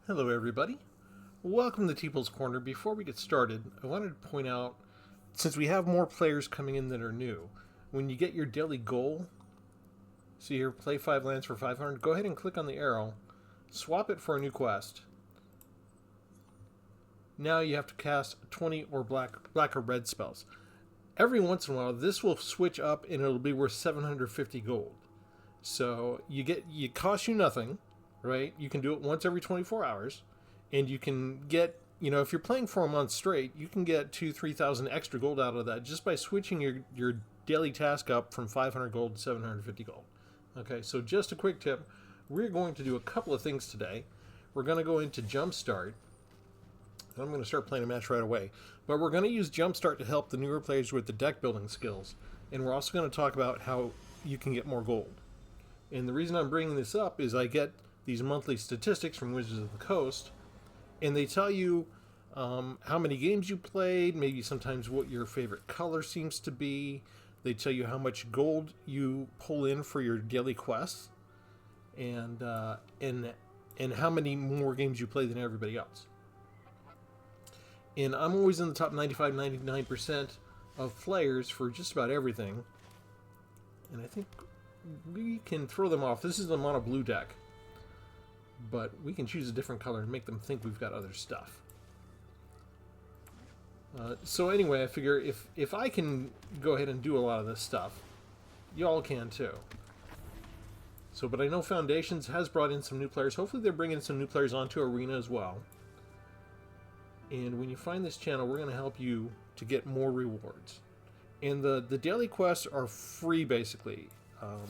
Hello everybody, welcome to Tpull's Corner. Before we get started, I wanted to point out, since we have more players coming in that are new, when you get your daily goal, see here, play 5 lands for 500, go ahead and click on the arrow, swap it for a new quest. Now you have to cast 20 or black or red spells. Every once in a while this will switch up and it'll be worth 750 gold. So it costs you nothing. Right? You can do it once every 24 hours, and you can get, if you're playing for a month straight, you can get 2,000-3,000 extra gold out of that just by switching your daily task up from 500 gold to 750 gold. Okay, so just a quick tip. We're going to do a couple of things today. We're going to go into Jumpstart. I'm going to start playing a match right away. But we're going to use Jumpstart to help the newer players with the deck building skills. And we're also going to talk about how you can get more gold. And the reason I'm bringing this up is I get these monthly statistics from Wizards of the Coast, and they tell you how many games you played, maybe sometimes what your favorite color seems to be. They tell you how much gold you pull in for your daily quests, and how many more games you play than everybody else. And I'm always in the top 95-99% of players for just about everything, and I think we can throw them off. This is a mono blue deck, but we can choose a different color and make them think we've got other stuff. So anyway, I figure if I can go ahead and do a lot of this stuff, y'all can too. So, but I know Foundations has brought in some new players. Hopefully they're bringing some new players onto Arena as well. And when you find this channel, we're going to help you to get more rewards. And the daily quests are free, basically. Aww.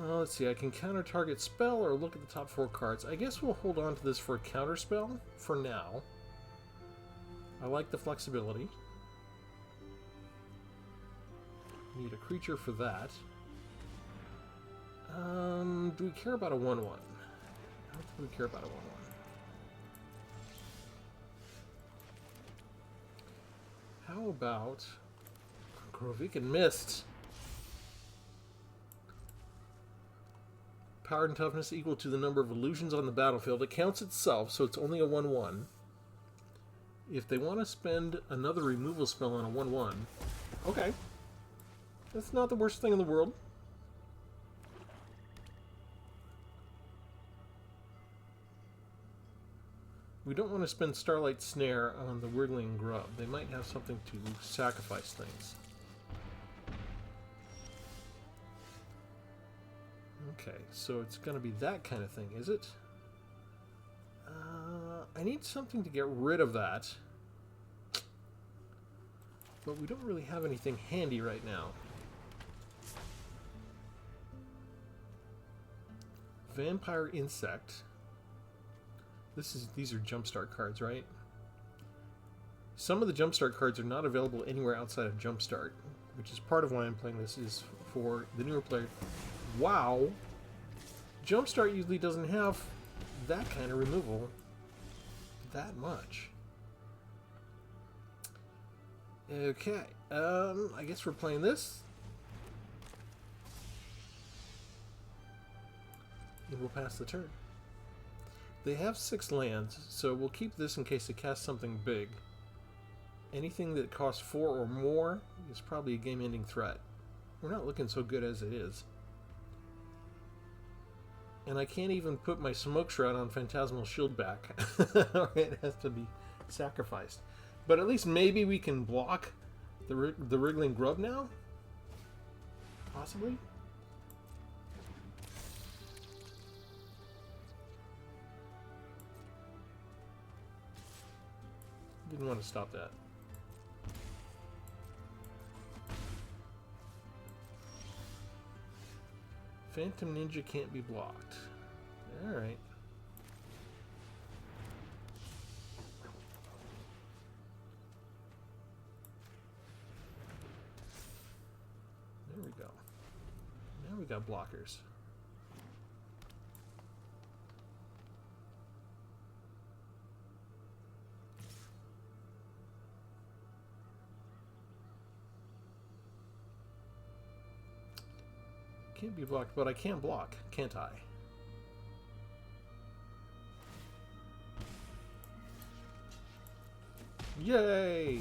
Let's see, I can counter target spell or look at the top 4 cards. I guess we'll hold on to this for a counter spell for now. I like the flexibility. Need a creature for that. Do we care about a 1-1? I don't think we care about a 1-1. How about Grovic Mist? Power and toughness equal to the number of illusions on the battlefield. It counts itself, so it's only a 1-1. If they want to spend another removal spell on a 1-1, okay. That's not the worst thing in the world. We don't want to spend Starlight Snare on the Wriggling Grub. They might have something to sacrifice things. Okay, so it's going to be that kind of thing, is it? I need something to get rid of that. But we don't really have anything handy right now. Vampire Insect. These are Jumpstart cards, right? Some of the Jumpstart cards are not available anywhere outside of Jumpstart, which is part of why I'm playing this, is for the newer player. Wow! Jumpstart usually doesn't have that kind of removal that much. Okay, I guess we're playing this. And we'll pass the turn. They have 6 lands, so we'll keep this in case they cast something big. Anything that costs 4 or more is probably a game-ending threat. We're not looking so good as it is. And I can't even put my Smoke Shroud on Phantasmal Shield back. It has to be sacrificed. But at least maybe we can block the Wriggling Grub now? Possibly? Didn't want to stop that. Phantom Ninja can't be blocked. Alright. There we go. Now we got blockers. Can't be blocked, but I can block, can't I? Yay!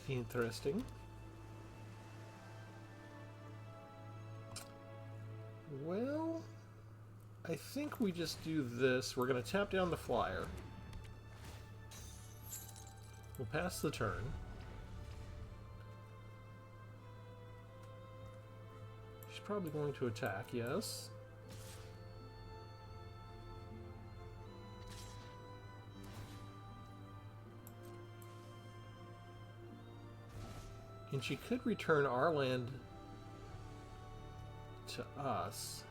Interesting. Well, I think we just do this. We're going to tap down the flyer. We'll pass the turn. She's probably going to attack, yes. And she could return our land to us.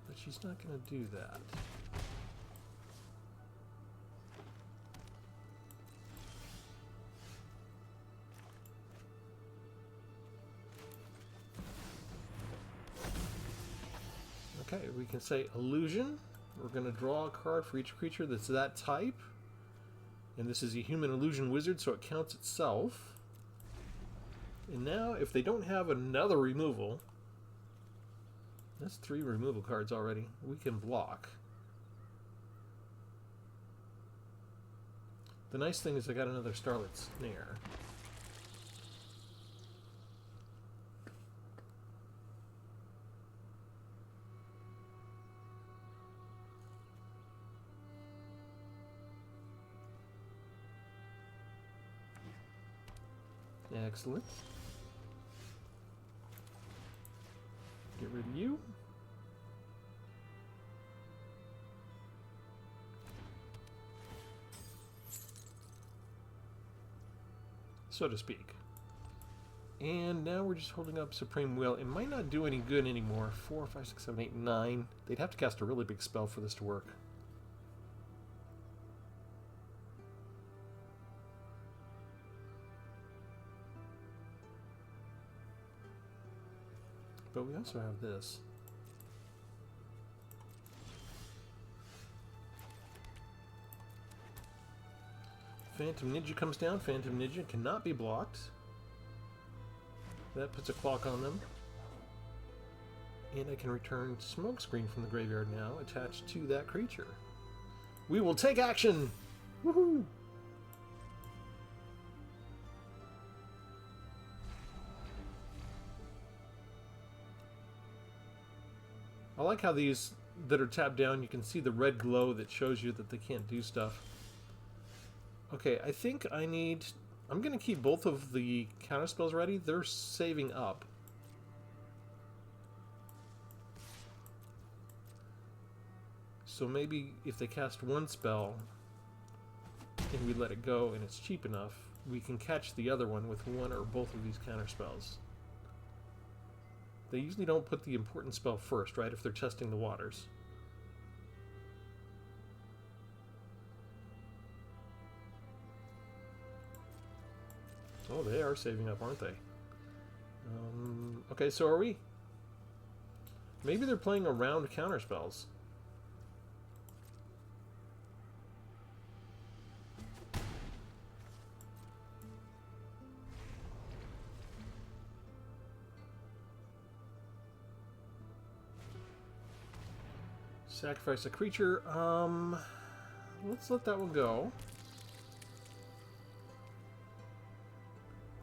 But she's not going to do that. Okay, we can say illusion. We're going to draw a card for each creature that's that type. And this is a human illusion wizard, so it counts itself. And now, if they don't have another removal, that's 3 removal cards already, we can block. The nice thing is I got another Starlit Snare. Excellent. Get rid of you. So to speak. And now we're just holding up Supreme Will. It might not do any good anymore. 4, 5, 6, 7, 8, 9. They'd have to cast a really big spell for this to work. But we also have this. Phantom Ninja comes down. Phantom Ninja cannot be blocked. That puts a clock on them. And I can return Smokescreen from the graveyard now, attached to that creature. We will take action! Woohoo! I like how these that are tapped down, you can see the red glow that shows you that they can't do stuff. Okay, I think I'm going to keep both of the counterspells ready. They're saving up. So maybe if they cast one spell and we let it go and it's cheap enough, we can catch the other one with one or both of these counterspells. They usually don't put the important spell first, right, if they're testing the waters. Oh, they are saving up, aren't they? Okay, so are we. Maybe they're playing around counterspells. Sacrifice a creature. Let's let that one go.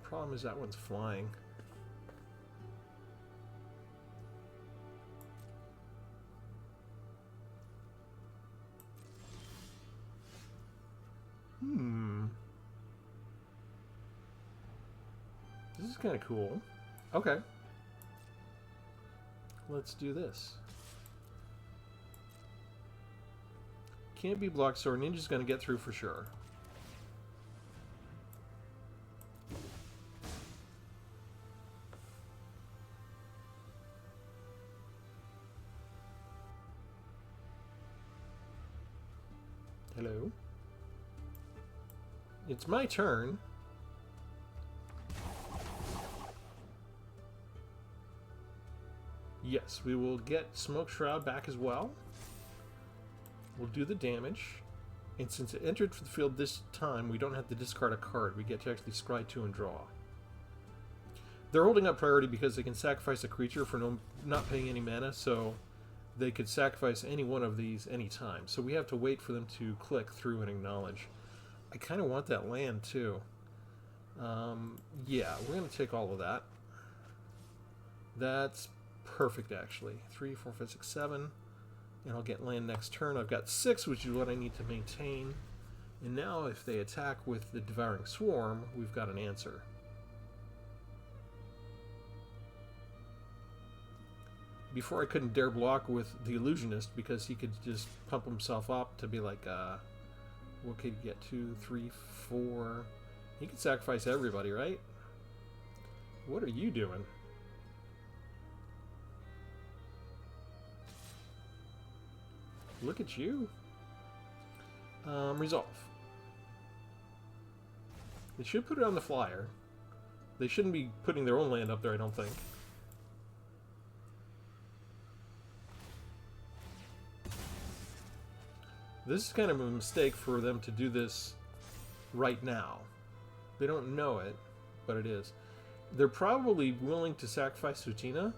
Problem is that one's flying. This is kind of cool. Okay. Let's do this. Can't be blocked, so our ninja's going to get through for sure. Hello. It's my turn. Yes, we will get Smoke Shroud back as well. We'll do the damage. And since it entered the field this time, we don't have to discard a card. We get to actually scry 2 and draw. They're holding up priority because they can sacrifice a creature for not paying any mana, so they could sacrifice any one of these anytime. So we have to wait for them to click through and acknowledge. I kind of want that land too. Yeah, we're going to take all of that. That's perfect, actually. 3, 4, 5, 6, 7. And I'll get land next turn. I've got 6, which is what I need to maintain. And now if they attack with the Devouring Swarm, we've got an answer. Before I couldn't dare block with the Illusionist because he could just pump himself up to be like, what could he get? 2, 3, 4. He could sacrifice everybody, right? What are you doing? Look at you. Resolve. They should put it on the flyer. They shouldn't be putting their own land up there, I don't think. This is kind of a mistake for them to do this right now. They don't know it, but it is. They're probably willing to sacrifice Sutina.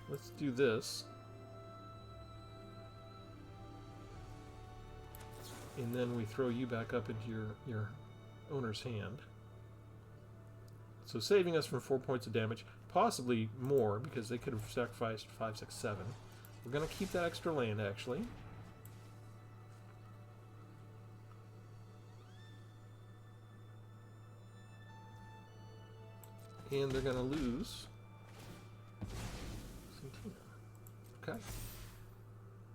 Let's do this. And then we throw you back up into your owner's hand. So saving us from 4 points of damage. Possibly more, because they could have sacrificed 5, 6, 7. We're going to keep that extra land, actually. And they're going to lose. Okay.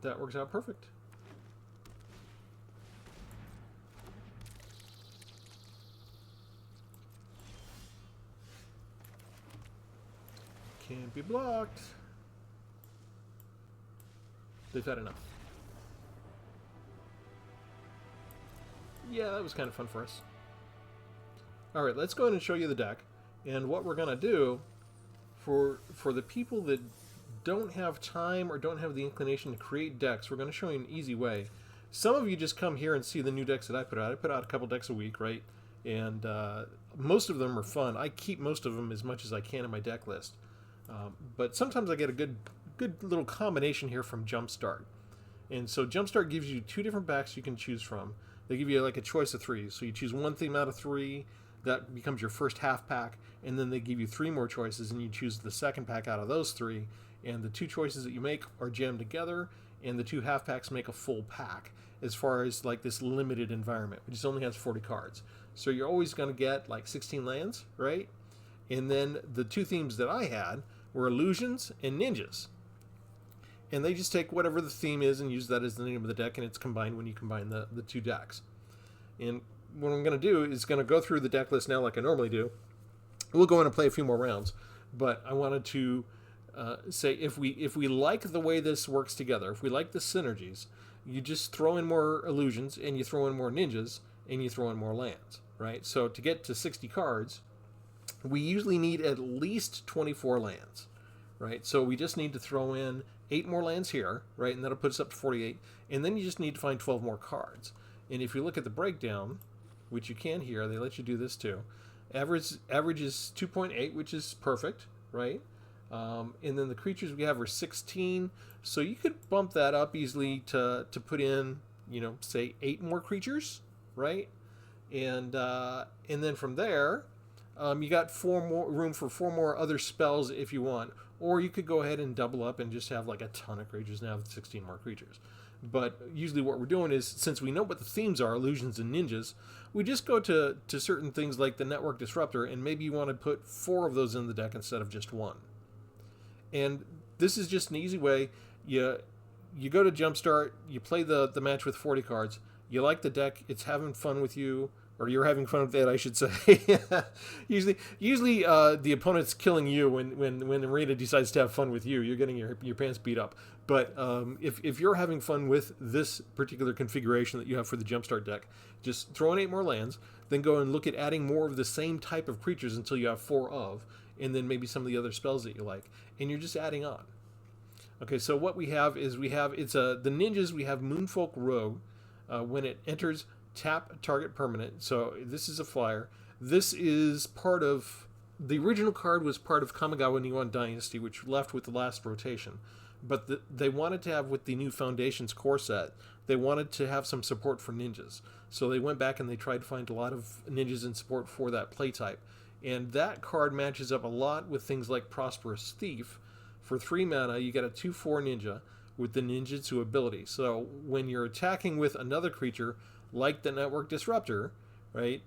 That works out perfect. Can't be blocked. They've had enough. Yeah, that was kind of fun for us. Alright, let's go ahead and show you the deck. And what we're going to do for the people that don't have time or don't have the inclination to create decks, we're going to show you an easy way. Some of you just come here and see the new decks that I put out. I put out a couple decks a week, right? And most of them are fun. I keep most of them as much as I can in my deck list. But sometimes I get a good little combination here from Jumpstart. And so Jumpstart gives you 2 different packs you can choose from. They give you like a choice of 3. So you choose one theme out of 3. That becomes your first half pack. And then they give you 3 more choices, and you choose the second pack out of those 3. And the 2 choices that you make are jammed together, and the 2 half packs make a full pack as far as like this limited environment, which only has 40 cards. So you're always going to get like 16 lands, right? And then the 2 themes that I had were illusions and ninjas. And they just take whatever the theme is and use that as the name of the deck, and it's combined when you combine the 2 decks. And what I'm going to do is going to go through the deck list now like I normally do. We'll go in and play a few more rounds, but I wanted to say if we like the way this works together, if we like the synergies, you just throw in more illusions and you throw in more ninjas and you throw in more lands, right? So to get to 60 cards, we usually need at least 24 lands, right? So we just need to throw in 8 more lands here, right? And that'll put us up to 48. And then you just need to find 12 more cards. And if you look at the breakdown, which you can here, they let you do this too. Average is 2.8, which is perfect, right? And then the creatures we have are 16. So you could bump that up easily to put in, you know, say 8 more creatures, right? And then from there, you got room for 4 more other spells if you want. Or you could go ahead and double up and just have like a ton of creatures and have 16 more creatures. But usually what we're doing is, since we know what the themes are, illusions and ninjas, we just go to certain things like the Network Disruptor, and maybe you want to put 4 of those in the deck instead of just 1. And this is just an easy way. You go to Jumpstart, you play the match with 40 cards, you like the deck, it's having fun with you, or you're having fun with that, I should say. usually, the opponent's killing you when the arena decides to have fun with you. You're getting your pants beat up. But if you're having fun with this particular configuration that you have for the Jumpstart deck, just throw in 8 more lands, then go and look at adding more of the same type of creatures until you have 4 of, and then maybe some of the other spells that you like, and you're just adding on. Okay, so what we have is the ninjas. We have Moonfolk Rogue. When it enters, tap target permanent. So this is a flyer. This is part of the original card was part of Kamigawa Niwan Dynasty, which left with the last rotation. But they wanted to have, with the new Foundations core set, they wanted to have some support for ninjas. So they went back and they tried to find a lot of ninjas in support for that play type. And that card matches up a lot with things like Prosperous Thief. For 3 mana, you get a 2/4 ninja with the ninjutsu ability. So when you're attacking with another creature, like the Network Disruptor, right,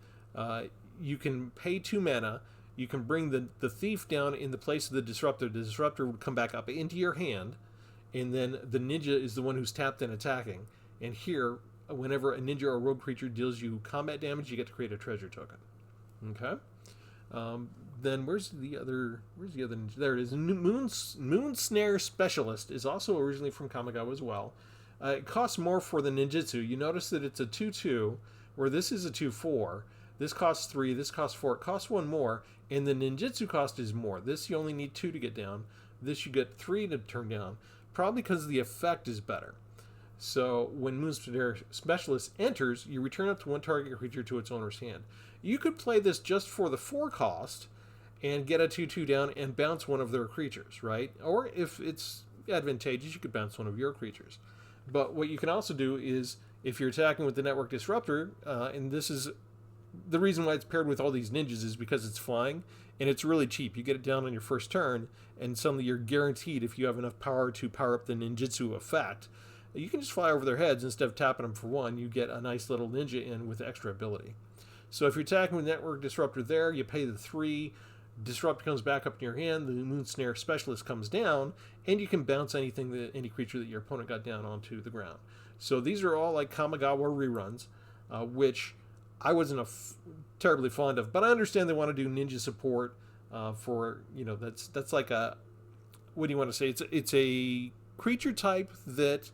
you can pay 2 mana, you can bring the thief down in the place of the disruptor. The disruptor would come back up into your hand, and then the ninja is the one who's tapped and attacking. And here, whenever a ninja or rogue creature deals you combat damage, you get to create a treasure token. Okay? Then where's the other ninja? There it is. Moon Snare Specialist is also originally from Kamigawa as well. It costs more for the ninjutsu. You notice that it's a 2/2, where this is a 2/4. This costs 3, this costs 4. It costs 1 more, and the ninjutsu cost is more. This you only need 2 to get down. This you get 3 to turn down, probably because the effect is better. So when Moon Snare Specialist enters, you return up to 1 target creature to its owner's hand. You could play this just for the 4 cost, and get a 2/2 down and bounce one of their creatures, right? Or if it's advantageous, you could bounce one of your creatures. But what you can also do is, if you're attacking with the Network Disruptor, and this is the reason why it's paired with all these ninjas is because it's flying, and it's really cheap. You get it down on your first turn, and suddenly you're guaranteed, if you have enough power to power up the ninjutsu effect, you can just fly over their heads instead of tapping them for 1. You get a nice little ninja in with extra ability. So if you're attacking with Network Disruptor there, you pay the 3, Disrupt comes back up in your hand, the Moon Snare Specialist comes down, and you can bounce any creature that your opponent got down onto the ground. So these are all like Kamigawa reruns, which I wasn't terribly fond of, but I understand they want to do ninja support for, that's like a, what do you want to say? It's a creature type that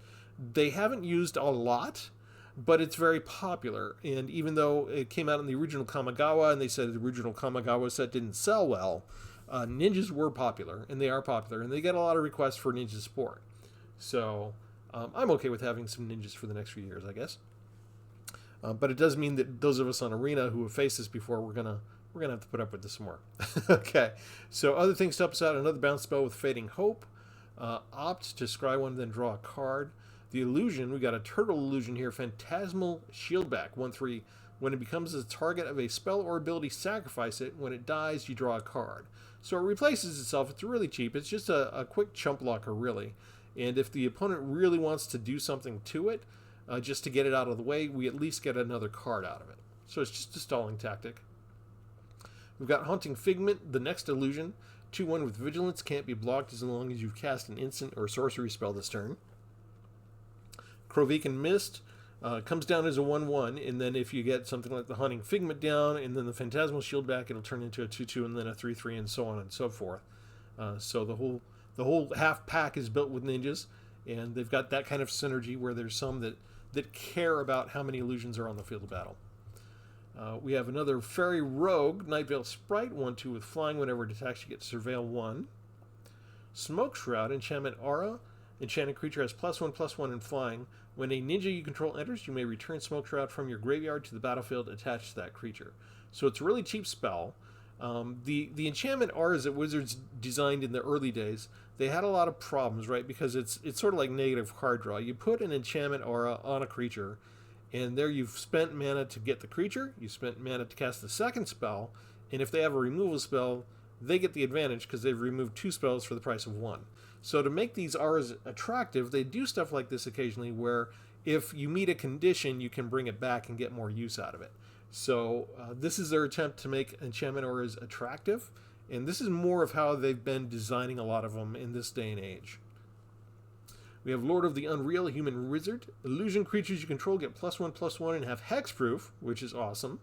they haven't used a lot, but it's very popular. And even though it came out in the original Kamigawa, and they said the original Kamigawa set didn't sell well, ninjas were popular, and they are popular, and they get a lot of requests for ninja support. So I'm okay with having some ninjas for the next few years, I guess. But it does mean that those of us on Arena who have faced this before, we're gonna have to put up with this some more. Okay. So other things to help us out: another bounce spell with Fading Hope. Opt to scry 1, then draw a card. The illusion, we got a turtle illusion here, Phantasmal Shieldback, 1/3. When it becomes the target of a spell or ability, sacrifice it. When it dies, you draw a card. So it replaces itself. It's really cheap. It's just a quick chump blocker, really. And if the opponent really wants to do something to it, just to get it out of the way, we at least get another card out of it. So it's just a stalling tactic. We've got Haunting Figment, the next illusion. 2/1 with Vigilance, can't be blocked as long as you've cast an instant or sorcery spell this turn. Krovikan Mist comes down as a 1/1, and then if you get something like the Haunting Figment down, and then the Phantasmal Shieldback, it'll turn into a 2/2, and then a 3/3, and so on and so forth. So the whole half pack is built with ninjas, and they've got that kind of synergy where there's some that care about how many illusions are on the field of battle. We have another Fairy Rogue, Nightveil Sprite, 1/2 with flying. Whenever it attacks, you get to Surveil 1. Smoke Shroud, Enchantment Aura. Enchanted creature has +1/+1 in flying. When a ninja you control enters, you may return Smoke Shroud from your graveyard to the battlefield attached to that creature. So it's a really cheap spell. The enchantment auras that Wizards designed in the early days, they had a lot of problems, right? Because it's sort of like negative card draw. You put an enchantment aura on a creature, and there you've spent mana to get the creature, you spent mana to cast the second spell, and if they have a removal spell, they get the advantage because they've removed 2 spells for the price of 1. So to make these auras attractive, they do stuff like this occasionally where if you meet a condition, you can bring it back and get more use out of it. So this is their attempt to make enchantment auras attractive, and this is more of how they've been designing a lot of them in this day and age. We have Lord of the Unreal, Human Wizard. Illusion creatures you control get +1/+1 and have hexproof, which is awesome.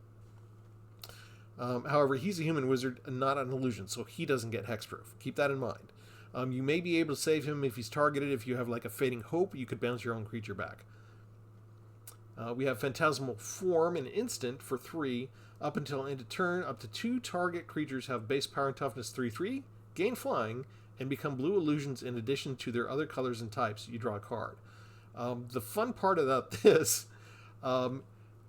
However, he's a human wizard and not an illusion, so he doesn't get hexproof. Keep that in mind. You may be able to save him if he's targeted. If you have like a Fading Hope, you could bounce your own creature back. We have Phantasmal Form, an instant for 3. Up until end of turn, up to 2 target creatures have base power and toughness 3/3, gain flying, and become blue illusions in addition to their other colors and types. You draw a card. The fun part about this,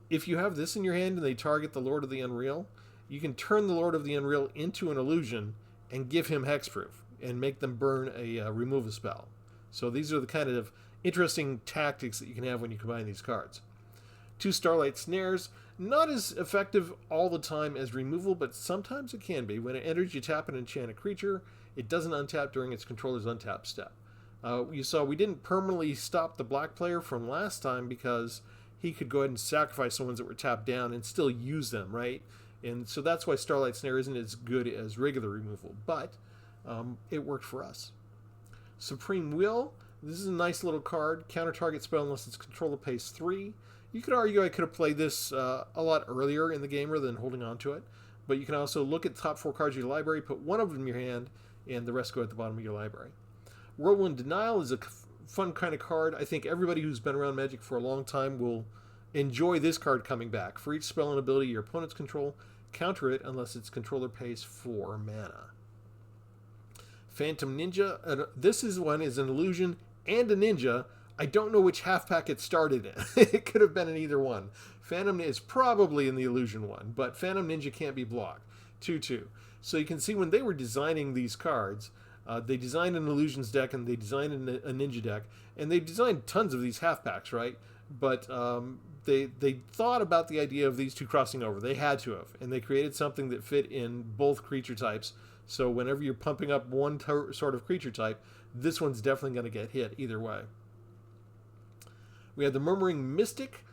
if you have this in your hand and they target the Lord of the Unreal, you can turn the Lord of the Unreal into an illusion and give him hexproof and make them burn a removal spell. So these are the kind of interesting tactics that you can have when you combine these cards. 2 Starlight Snares, not as effective all the time as removal, but sometimes it can be. When it enters, you tap and enchant a creature. It doesn't untap during its controller's untap step. You saw we didn't permanently stop the black player from last time because he could go ahead and sacrifice the ones that were tapped down and still use them, right? And so that's why Starlight Snare isn't as good as regular removal, but it worked for us. Supreme Will, this is a nice little card. Counter target spell unless its controller pays 3. You could argue I could have played this a lot earlier in the game rather than holding on to it, but you can also look at the top 4 cards of your library, put one of them in your hand, and the rest go at the bottom of your library. Whirlwind Denial is a fun kind of card. I think everybody who's been around Magic for a long time will enjoy this card coming back. For each spell and ability your opponents control, counter it unless its controller pays 4 mana. Phantom Ninja. This is an illusion and a ninja. I don't know which half pack it started in. It could have been in either one. Phantom is probably in the illusion one, but Phantom Ninja can't be blocked. 2/2. So you can see when they were designing these cards, they designed an illusions deck and they designed a ninja deck, and they designed tons of these half packs, right? But they thought about the idea of these two crossing over. They had to have, and they created something that fit in both creature types. So whenever you're pumping up one sort of creature type, this one's definitely going to get hit either way. We have the Murmuring Mystic.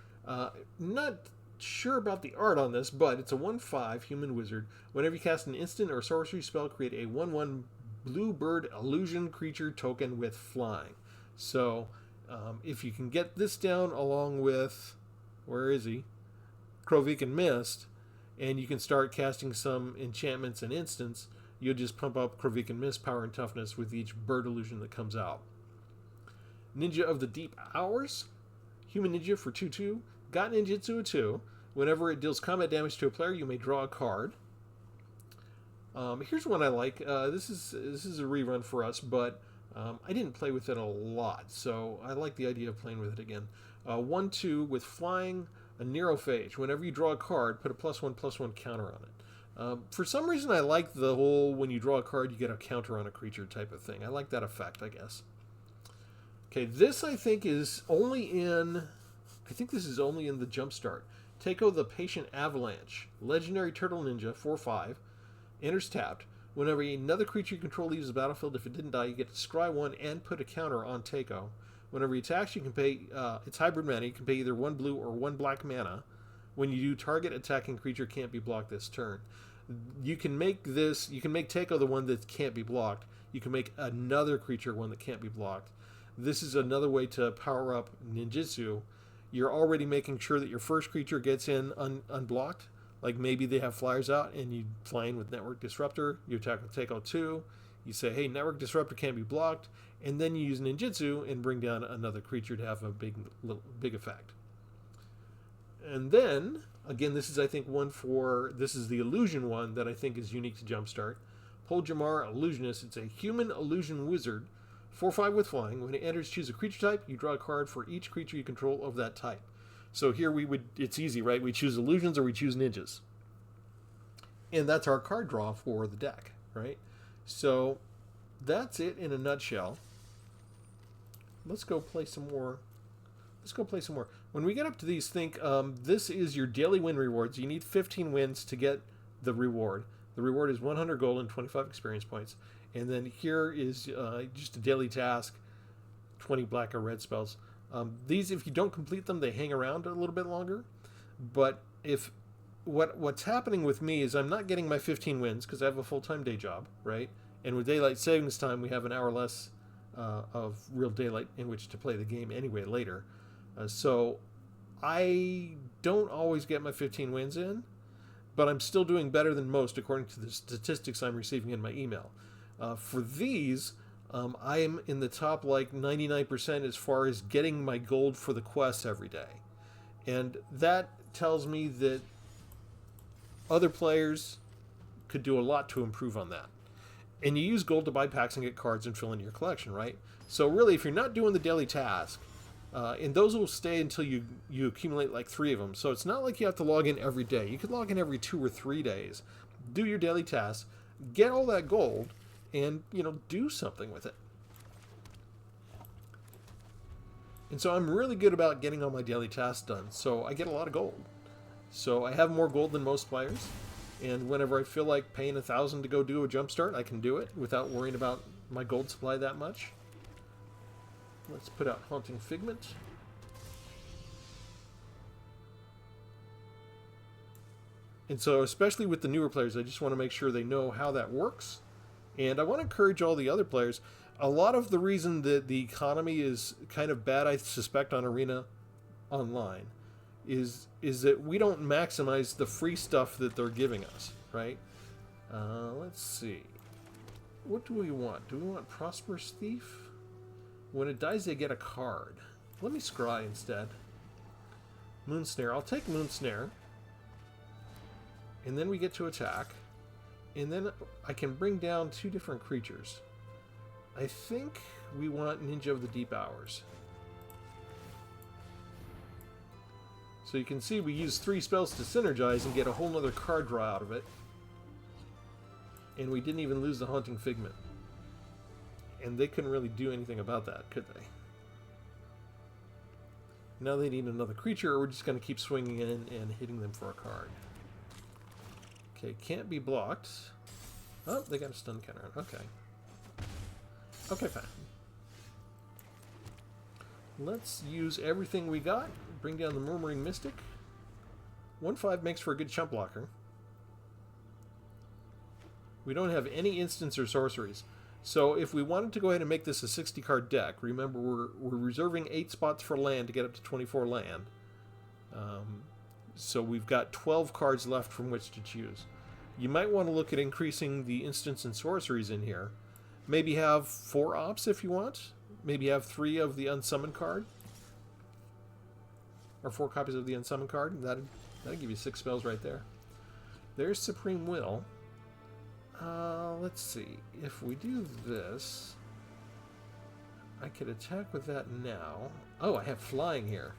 Not sure about the art on this, but it's a 1/5 human wizard. Whenever you cast an instant or sorcery spell, create a 1/1 blue bird illusion creature token with flying. So if you can get this down along with, where is he? Krovikan Mist, and you can start casting some enchantments and instants, you'll just pump up Krovikan Mist power and toughness with each bird illusion that comes out. Ninja of the Deep Hours. Human Ninja for 2/2. Got Ninjutsu a 2. Whenever it deals combat damage to a player, you may draw a card. Here's one I like. This is a rerun for us, but I didn't play with it a lot, so I like the idea of playing with it again. 1/2 with flying, a Neurophage. Whenever you draw a card, put a +1/+1 counter on it. For some reason, I like the whole when you draw a card, you get a counter on a creature type of thing. I like that effect, I guess. Okay, this I think is only in... I think this is only in the Jumpstart. Tpull the Patient Avalanche. Legendary Turtle Ninja, 4/5. Enters tapped. Whenever another creature you control leaves the battlefield, if it didn't die, you get to scry 1 and put a counter on Tpull. Whenever he attacks, you can pay its hybrid mana. You can pay either 1 blue or 1 black mana. When you do, target attacking creature can't be blocked this turn. You can make Tpull the one that can't be blocked. You can make another creature one that can't be blocked. This is another way to power up ninjutsu. You're already making sure that your first creature gets in unblocked. Like maybe they have flyers out and you fly in with Network Disruptor. You attack with Tpull 2. You say, hey, Network Disruptor can't be blocked. And then you use ninjutsu and bring down another creature to have a big effect. And then, again, this is, I think, this is the illusion one that I think is unique to Jumpstart. Tpull Jamar Illusionist. It's a human illusion wizard. 4/5 with flying. When it enters, choose a creature type. You draw a card for each creature you control of that type. So here it's easy, right? We choose illusions or we choose ninjas. And that's our card draw for the deck, right? So that's it in a nutshell. Let's go play some more. When we get up to these, this is your daily win rewards. You need 15 wins to get the reward. The reward is 100 gold and 25 experience points. And then here is just a daily task, 20 black or red spells. These, if you don't complete them, they hang around a little bit longer. But if what's happening with me is I'm not getting my 15 wins because I have a full-time day job, right? And with daylight savings time, we have an hour less of real daylight in which to play the game anyway later. So I don't always get my 15 wins in. but I'm still doing better than most according to the statistics I'm receiving in my email. For these, I am in the top like 99% as far as getting my gold for the quests every day. And that tells me that other players could do a lot to improve on that. And you use gold to buy packs and get cards and fill in your collection, right? So really, if you're not doing the daily task, and those will stay until you accumulate like 3 of them. So it's not like you have to log in every day. You could log in every 2 or 3 days, do your daily tasks, get all that gold, and, you know, do something with it. And so I'm really good about getting all my daily tasks done. So I get a lot of gold. So I have more gold than most players. And whenever I feel like paying 1,000 to go do a Jumpstart, I can do it without worrying about my gold supply that much. Let's put out Haunting Figment. And so, especially with the newer players, I just want to make sure they know how that works. And I want to encourage all the other players. A lot of the reason that the economy is kind of bad, I suspect, on Arena Online is that we don't maximize the free stuff that they're giving us, right? Let's see. What do we want? Do we want Prosperous Thief? When it dies, they get a card. Let me scry instead. Moon Snare. I'll take Moon Snare. And then we get to attack. And then I can bring down 2 different creatures. I think we want Ninja of the Deep Hours. So you can see we use 3 spells to synergize and get a whole nother card draw out of it. And we didn't even lose the Haunting Figment. And they couldn't really do anything about that, could they? Now they need another creature, or we're just going to keep swinging in and hitting them for a card. Okay, can't be blocked. Oh, they got a stun counter on. Okay. Okay, fine. Let's use everything we got. Bring down the Murmuring Mystic. 1/5 makes for a good chump blocker. We don't have any instants or sorceries. So if we wanted to go ahead and make this a 60-card deck, remember we're reserving 8 spots for land to get up to 24 land. So we've got 12 cards left from which to choose. You might want to look at increasing the instants and sorceries in here. Maybe have 4 ops if you want. Maybe have 3 of the unsummoned card. Or 4 copies of the unsummoned card. That'd give you 6 spells right there. There's Supreme Will. Let's see. If we do this, I could attack with that now. Oh, I have flying here.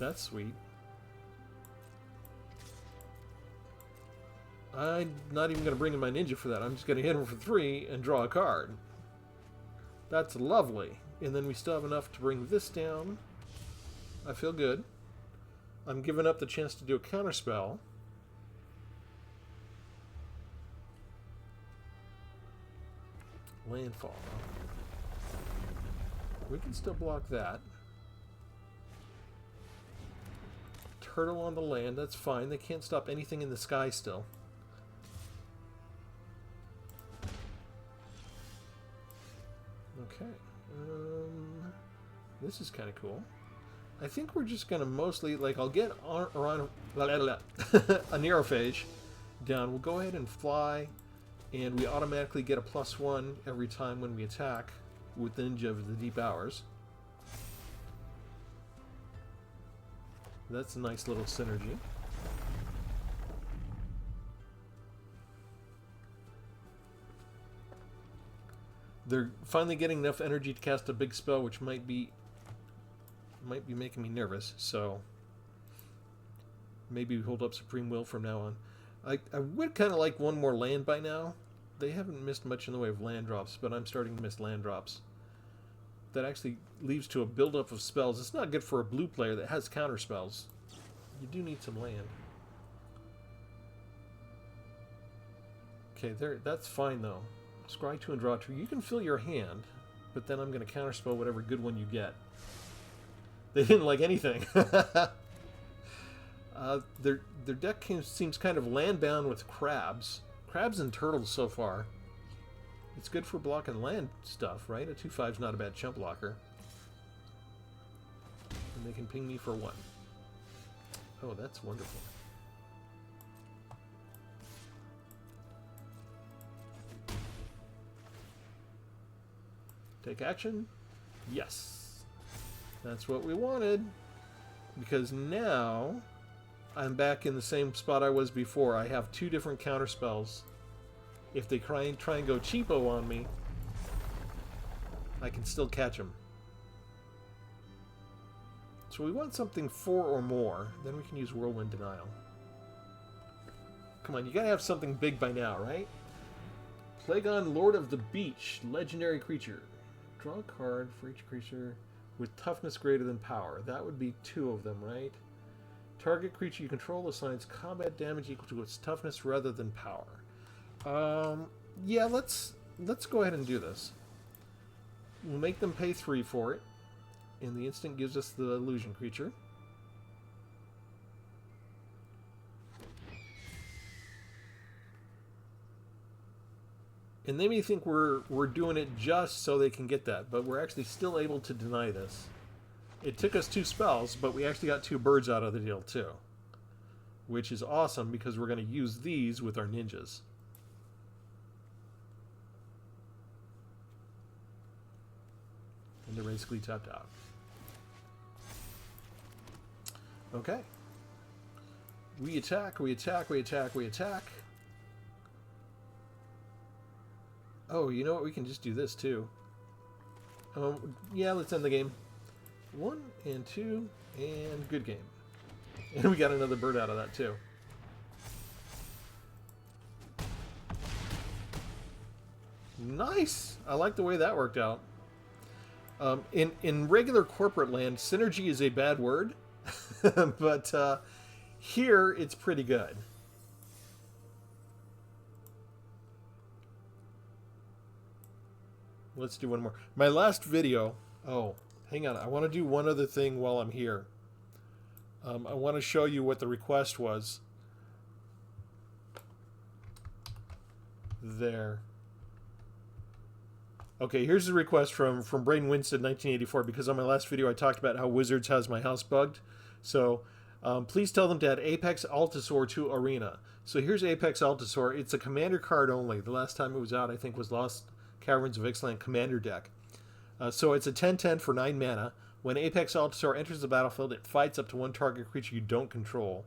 That's sweet. I'm not even going to bring in my ninja for that. I'm just going to hit him for 3 and draw a card. That's lovely. And then we still have enough to bring this down. I feel good. I'm giving up the chance to do a counterspell. Landfall. We can still block that. Turtle on the land, that's fine. They can't stop anything in the sky still. Okay. This is kind of cool. I think we're just going to mostly, like, I'll get around a Neurophage down. We'll go ahead and fly. And we automatically get a +1 every time when we attack with Ninja of the Deep Hours. That's a nice little synergy. They're finally getting enough energy to cast a big spell, which might be making me nervous. So maybe we hold up Supreme Will from now on. I would kind of like 1 more land by now. They haven't missed much in the way of land drops, but I'm starting to miss land drops. That actually leads to a buildup of spells. It's not good for a blue player that has counter spells. You do need some land. Okay, there. That's fine though. Scry 2 and draw 2. You can fill your hand, but then I'm going to counterspell whatever good one you get. They didn't like anything. Their deck seems kind of land-bound with crabs. Crabs and turtles so far. It's good for blocking land stuff, right? A 2/5's not a bad chump blocker. And they can ping me for 1. Oh, that's wonderful. Take action. Yes. That's what we wanted. Because now I'm back in the same spot I was before. I have 2 different counter spells. If they try and go cheapo on me, I can still catch them. So we want something 4 or more. Then we can use Whirlwind Denial. Come on, you gotta have something big by now, right? Plagon, Lord of the Beach, legendary creature. Draw a card for each creature with toughness greater than power. That would be 2 of them, right? Target creature you control assigns combat damage equal to its toughness rather than power. Yeah, let's go ahead and do this. We'll make them pay 3 for it. And the instant gives us the illusion creature. And they may think we're doing it just so they can get that, but we're actually still able to deny this. It took us 2 spells, but we actually got 2 birds out of the deal too. Which is awesome because we're going to use these with our ninjas. And they're basically tapped out. Okay. We attack, we attack, we attack, we attack. Oh, you know what? We can just do this too. Yeah, let's end the game. 1 and 2 and good game. And we got another bird out of that too. Nice! I like the way that worked out. In regular corporate land, synergy is a bad word, but here it's pretty good. Let's do one more. My last video... Oh, hang on. I want to do one other thing while I'm here. I want to show you what the request was. There. Okay, here's the request from Braden Winston 1984, because on my last video I talked about how Wizards has my house bugged. So, please tell them to add Apex Altasaur to Arena. So here's Apex Altasaur. It's a commander card only. The last time it was out, I think, was Lost Caverns of Ixalan commander deck. So it's a 10/10 for 9 mana. When Apex Altasaur enters the battlefield, it fights up to 1 target creature you don't control.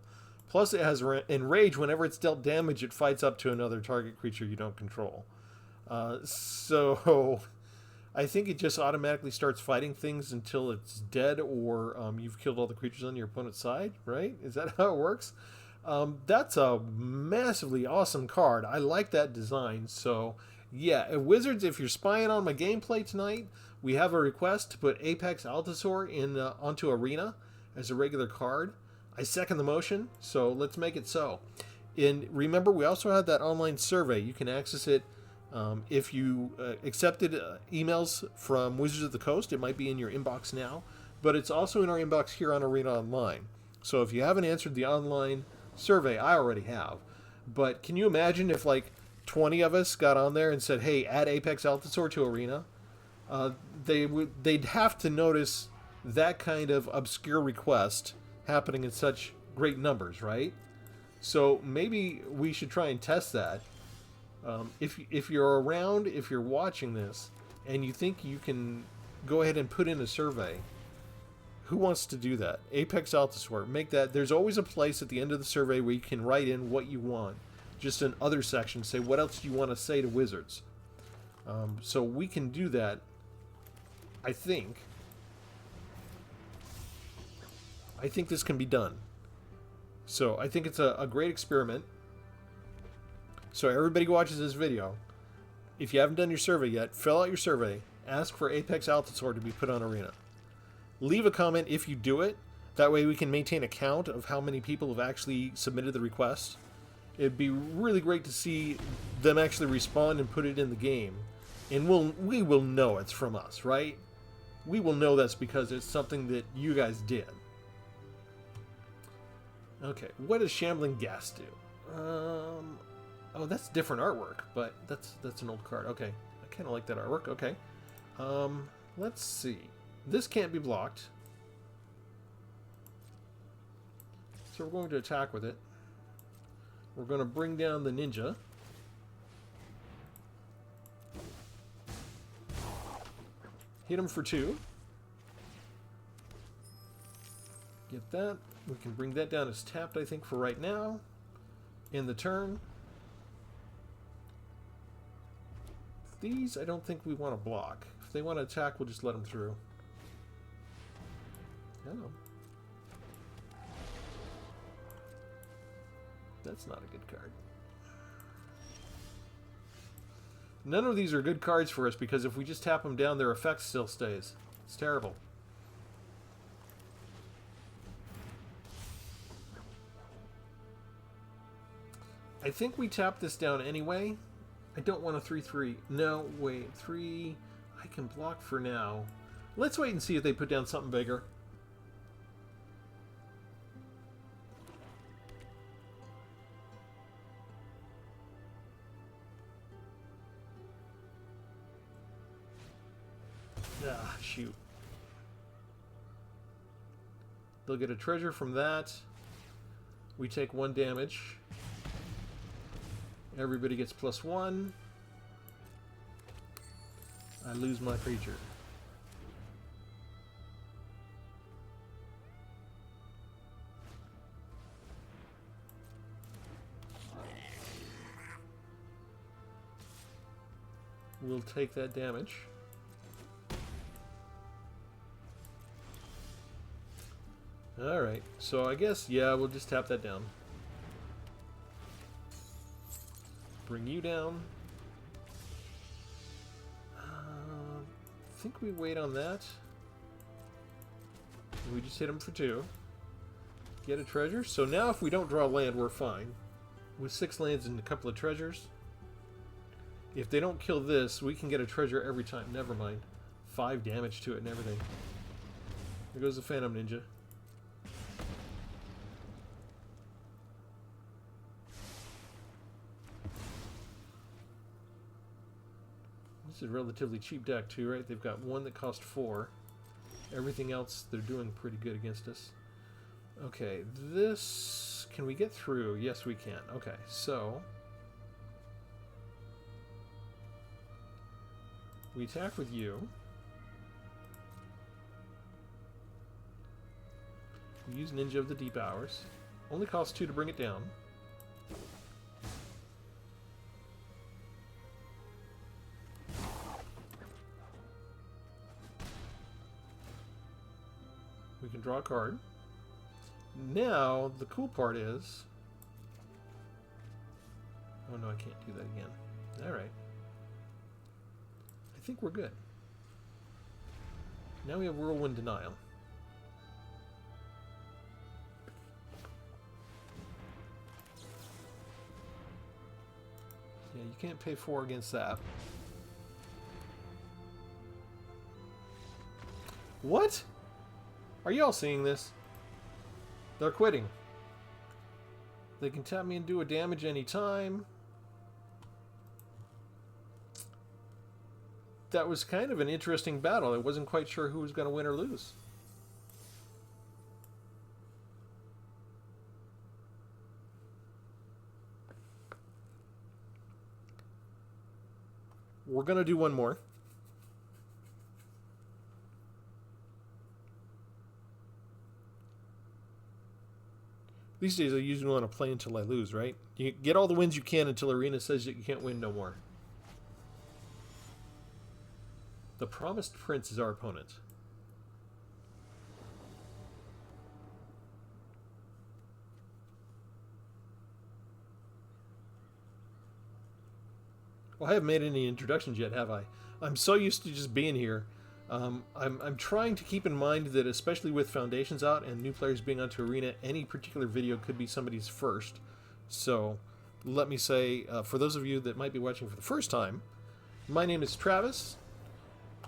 Plus it has Enrage. Whenever it's dealt damage, it fights up to another target creature you don't control. So I think it just automatically starts fighting things until it's dead or you've killed all the creatures on your opponent's side, right? Is that how it works? That's a massively awesome card. I like that design. So yeah, Wizards, if you're spying on my gameplay tonight, we have a request to put Apex Altasaur onto Arena as a regular card. I second the motion, so let's make it so. And remember, we also had that online survey. You can access it if you accepted emails from Wizards of the Coast. It might be in your inbox now, but it's also in our inbox here on Arena Online. So if you haven't answered the online survey, I already have. But can you imagine if like 20 of us got on there and said, hey, add Apex Altasaur to Arena? They'd have to notice that kind of obscure request happening in such great numbers, right? So maybe we should try and test that. If you're around, if you're watching this, and you think you can go ahead and put in a survey, who wants to do that? Apex Altasaur. Make that. There's always a place at the end of the survey where you can write in what you want. Just an other section. Say, what else do you want to say to Wizards? So we can do that, I think. I think this can be done. So I think it's a great experiment. So everybody who watches this video, if you haven't done your survey yet, fill out your survey. Ask for Apex Altasaur to be put on Arena. Leave a comment if you do it. That way we can maintain a count of how many people have actually submitted the request. It'd be really great to see them actually respond and put it in the game. And we will know it's from us, right? We will know that's because it's something that you guys did. Okay, what does Shambling Gas do? Oh, that's different artwork, but that's an old card. Okay, I kind of like that artwork. Okay, let's see. This can't be blocked, so we're going to attack with it. We're going to bring down the ninja. Hit him for 2. Get that. We can bring that down as tapped, I think, for right now. In the turn. These, I don't think we want to block. If they want to attack, we'll just let them through. Oh. That's not a good card. None of these are good cards for us because if we just tap them down, their effect still stays. It's terrible. I think we tap this down anyway. I don't want a 3/3. No, wait. 3... I can block for now. Let's wait and see if they put down something bigger. Ah, shoot. They'll get a treasure from that. We take 1 damage. Everybody gets +1. I lose my creature. We'll take that damage. Alright, so I guess, yeah, we'll just tap that down. Bring you down. I think we wait on that. We just hit him for 2. Get a treasure. So now if we don't draw land, we're fine. With 6 lands and a couple of treasures. If they don't kill this, we can get a treasure every time. Never mind. 5 damage to it and everything. There goes the Phantom Ninja. This is a relatively cheap deck too, right? They've got 1 that cost 4. Everything else, they're doing pretty good against us. Okay, this... Can we get through? Yes, we can. Okay, so... We attack with you. We use Ninja of the Deep Hours. Only costs 2 to bring it down. We can draw a card. Now, the cool part is... Oh no, I can't do that again. Alright. I think we're good. Now we have Whirlwind Denial. Yeah, you can't pay 4 against that. What? Are y'all seeing this? They're quitting. They can tap me and do a damage anytime. That was kind of an interesting battle. I wasn't quite sure who was going to win or lose. We're going to do one more. These days I usually want to play until I lose, right? You get all the wins you can until Arena says that you can't win no more. The Promised Prince is our opponent. Well, I haven't made any introductions yet, have I? I'm so used to just being here. I'm trying to keep in mind that, especially with Foundations out and new players being onto Arena, any particular video could be somebody's first. So, let me say, for those of you that might be watching for the first time, my name is Travis.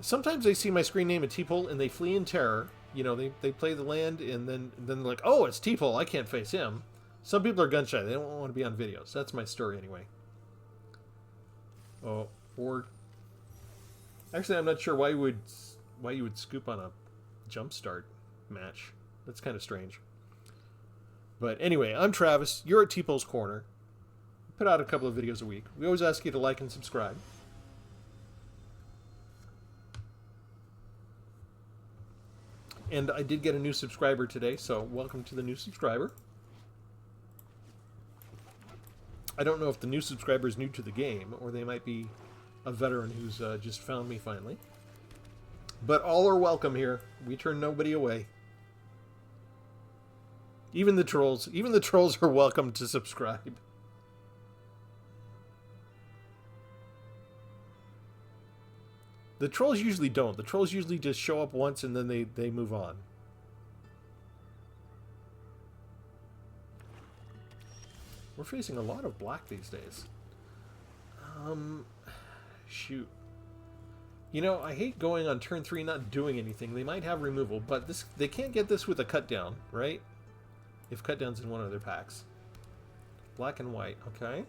Sometimes they see my screen name at Tpull and they flee in terror. You know, they play the land and then they're like, oh, it's Tpull, I can't face him. Some people are gun shy. They don't want to be on videos. That's my story anyway. Oh, or... Actually, I'm not sure why you would scoop on a Jumpstart match. That's kind of strange. But anyway, I'm Travis. You're at Tpull's Corner. We put out a couple of videos a week. We always ask you to like and subscribe. And I did get a new subscriber today, so welcome to the new subscriber. I don't know if the new subscriber is new to the game, or they might be a veteran who's just found me finally. But all are welcome here. We turn nobody away. Even the trolls. Even the trolls are welcome to subscribe. The trolls usually don't. The trolls usually just show up once and then they move on. We're facing a lot of black these days. Shoot. You know, I hate going on turn 3 not doing anything. They might have removal, but they can't get this with a cut down, right? If cut down's in one of their packs. Black and white, okay.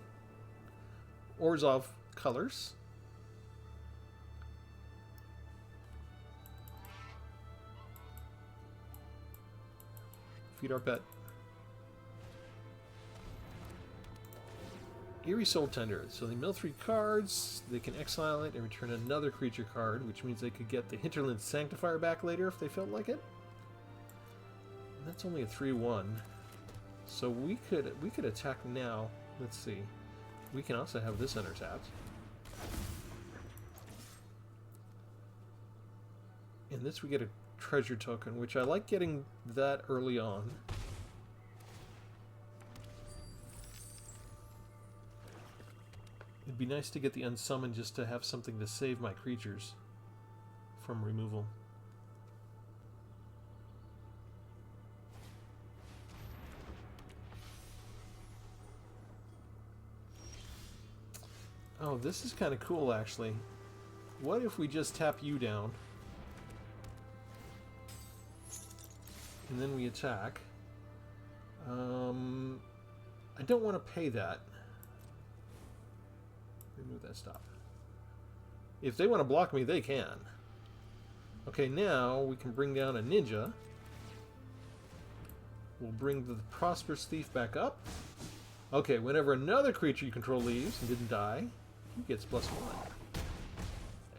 Orzhov colors. Feed our pet. Eerie Soul Tender. So they mill 3 cards, they can exile it and return another creature card, which means they could get the Hinterland Sanctifier back later if they felt like it. And that's only a 3/1. So we could attack now. Let's see. We can also have this undertapped. In this we get a treasure token, which I like getting that early on. It'd be nice to get the unsummoned just to have something to save my creatures from removal. Oh, this is kind of cool actually. What if we just tap you down? And then we attack. I don't want to pay that. Remove that stop. If they want to block me, they can. Okay, now we can bring down a ninja. We'll bring the Prosperous Thief back up. Okay, whenever another creature you control leaves and didn't die, he gets +1.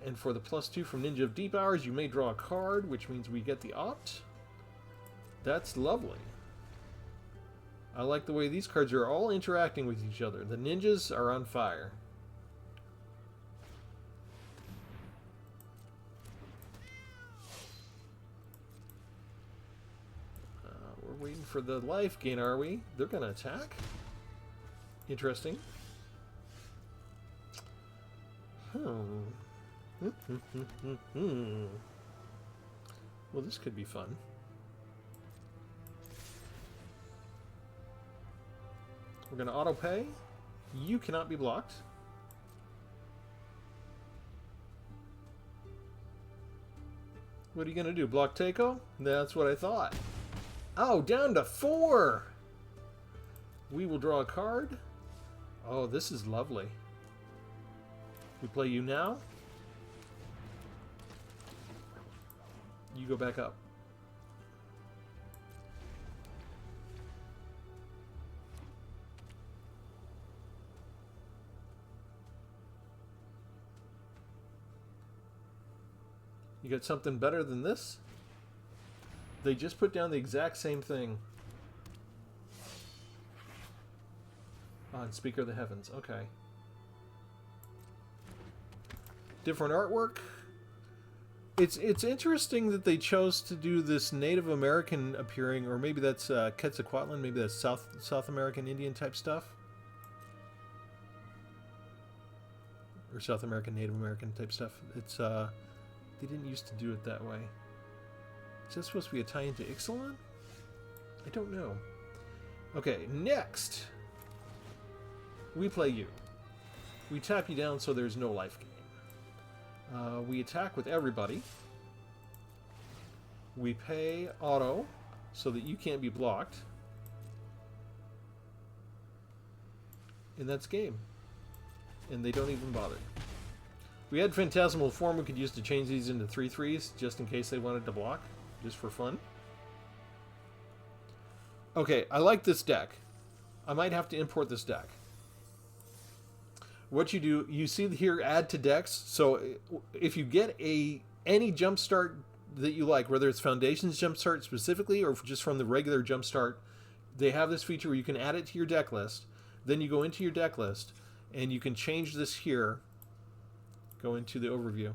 And for the +2 from Ninja of Deep Hours, you may draw a card, which means we get the opt. That's lovely. I like the way these cards are all interacting with each other. The ninjas are on fire. We're waiting for the life gain, are we? They're going to attack? Interesting. Well, this could be fun. We're going to auto pay. You cannot be blocked. What are you going to do? Block Takeo? That's what I thought. Oh, down to 4! We will draw a card. Oh, this is lovely. We play you now. You go back up. You got something better than this? They just put down the exact same thing. On Speaker of the Heavens. Okay. Different artwork. It's interesting that they chose to do this Native American appearing, or maybe that's Quetzalcoatl, maybe that's South American Indian type stuff. Or South American, Native American type stuff. It's they didn't used to do it that way. Is that supposed to be a tie into Ixalan? I don't know. Okay, next we play you. We tap you down so there's no life gain. We attack with everybody. We pay auto so that you can't be blocked. And that's game. And they don't even bother. We had Phantasmal Form we could use to change these into 3/3s just in case they wanted to block, just for fun. Okay, I like this deck. I might have to import this deck. What you do, you see here, add to decks. So if you get any Jumpstart that you like, whether it's Foundations Jumpstart specifically or just from the regular Jumpstart, they have this feature where you can add it to your deck list. Then you go into your deck list and you can change this here. Go into the overview.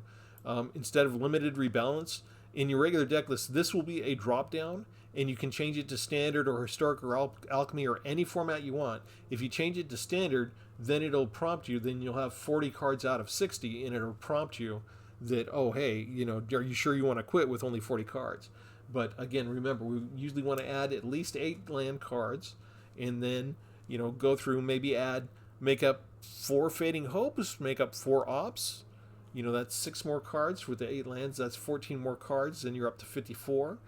Instead of limited rebalance, in your regular deck list, this will be a drop down, and you can change it to standard or historic or alchemy or any format you want. If you change it to standard, then it'll prompt you. Then you'll have 40 cards out of 60, and it'll prompt you that, oh, hey, are you sure you want to quit with only 40 cards? But again, remember, we usually want to add at least 8 land cards, and then go through, make up 4 Fading Hopes, make up 4 Ops. That's 6 more cards with the 8 lands. That's 14 more cards. Then you're up to 54.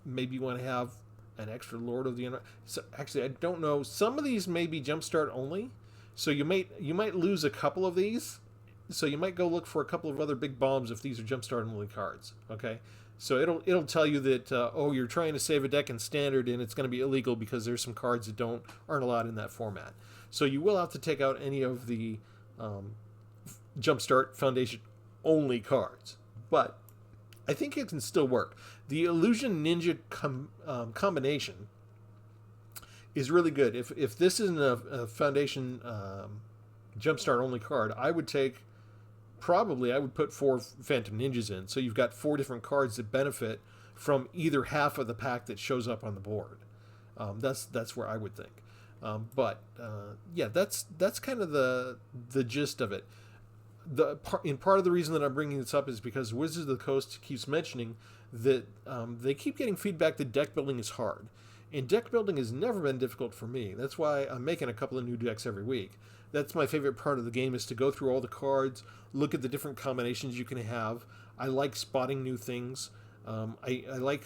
Maybe you want to have an extra Lord of the... So actually, I don't know. Some of these may be Jumpstart only. So you might lose a couple of these. So you might go look for a couple of other big bombs if these are Jumpstart only cards. Okay? So it'll tell you that, you're trying to save a deck in Standard and it's going to be illegal because there's some cards that aren't allowed in that format. So you will have to take out any of the... Jumpstart Foundation only cards, but I think it can still work. The Illusion Ninja combination is really good. If this isn't a Foundation Jumpstart only card, I would put 4 Phantom Ninjas in, so you've got 4 different cards that benefit from either half of the pack that shows up on the board. That's where I would think. That's kind of the gist of it. Part of the reason that I'm bringing this up is because Wizards of the Coast keeps mentioning that they keep getting feedback that deck building is hard. And deck building has never been difficult for me. That's why I'm making a couple of new decks every week. That's my favorite part of the game, is to go through all the cards, look at the different combinations you can have. I like spotting new things. I like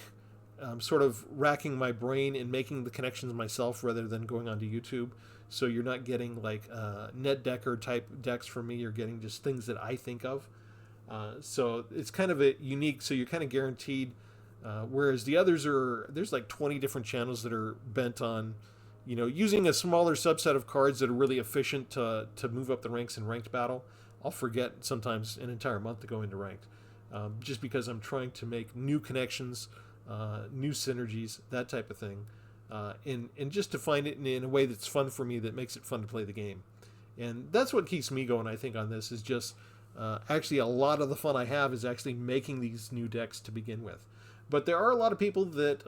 sort of racking my brain and making the connections myself rather than going onto YouTube. So you're not getting like net decker type decks from me. You're getting just things that I think of. So it's kind of a unique. So you're kind of guaranteed. Whereas the others there's like 20 different channels that are bent on, using a smaller subset of cards that are really efficient to move up the ranks in ranked battle. I'll forget sometimes an entire month to go into ranked, just because I'm trying to make new connections, new synergies, that type of thing. And just to find it in a way that's fun for me, that makes it fun to play the game. And that's what keeps me going, I think, on this, is just actually a lot of the fun I have is actually making these new decks to begin with. But there are a lot of people that,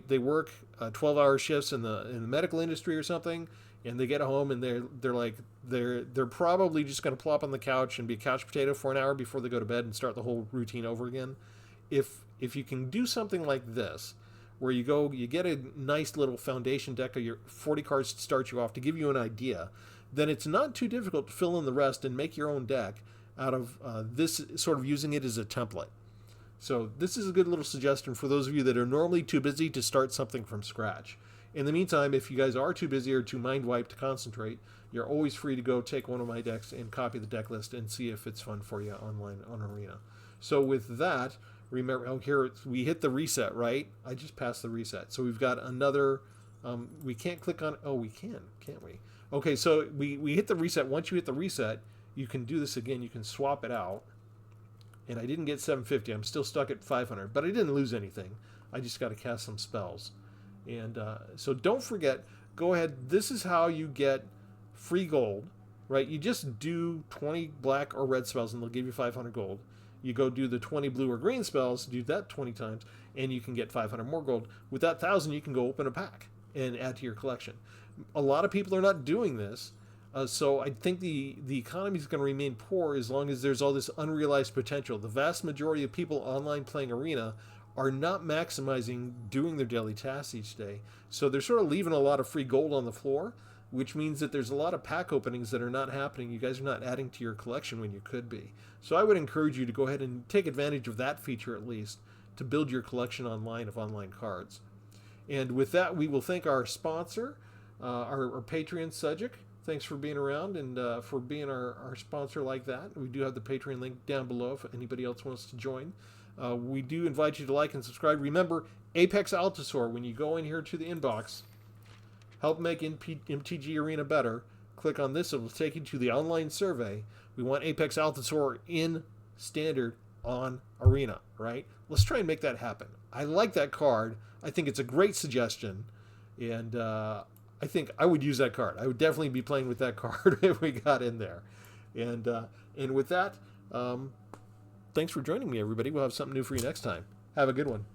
they work 12-hour shifts in the medical industry or something, and they get home and they're probably just going to plop on the couch and be a couch potato for an hour before they go to bed and start the whole routine over again. If you can do something like this, where you get a nice little foundation deck of your 40 cards to start you off to give you an idea, then it's not too difficult to fill in the rest and make your own deck out of this, sort of using it as a template. So this is a good little suggestion for those of you that are normally too busy to start something from scratch. In the meantime, if you guys are too busy or too mind-wiped to concentrate, you're always free to go take one of my decks and copy the deck list and see if it's fun for you online on Arena. So with that, remember, here we hit the reset, right? I just passed the reset. So we've got another, we can't click on, we can, can't we? Okay, so we hit the reset. Once you hit the reset, you can do this again. You can swap it out. And I didn't get 750. I'm still stuck at 500, but I didn't lose anything. I just got to cast some spells. And so don't forget, go ahead. This is how you get free gold, right? You just do 20 black or red spells and they'll give you 500 gold. You go do the 20 blue or green spells, do that 20 times, and you can get 500 more gold. With that 1,000, you can go open a pack and add to your collection. A lot of people are not doing this, so I think the economy is going to remain poor as long as there's all this unrealized potential. The vast majority of people online playing Arena are not maximizing doing their daily tasks each day, so they're sort of leaving a lot of free gold on the floor, which means that there's a lot of pack openings that are not happening. You guys are not adding to your collection when you could be. So I would encourage you to go ahead and take advantage of that feature at least to build your collection online of online cards. And with that, we will thank our sponsor, our Patreon, Sujic. Thanks for being around and for being our sponsor like that. We do have the Patreon link down below if anybody else wants to join. We do invite you to like and subscribe. Remember, Apex Altasaur, when you go in here to the inbox, help make MTG Arena better. Click on this. It will take you to the online survey. We want Apex Altasaur in Standard on Arena, right? Let's try and make that happen. I like that card. I think it's a great suggestion, and I think I would use that card. I would definitely be playing with that card if we got in there. And with that, thanks for joining me, everybody. We'll have something new for you next time. Have a good one.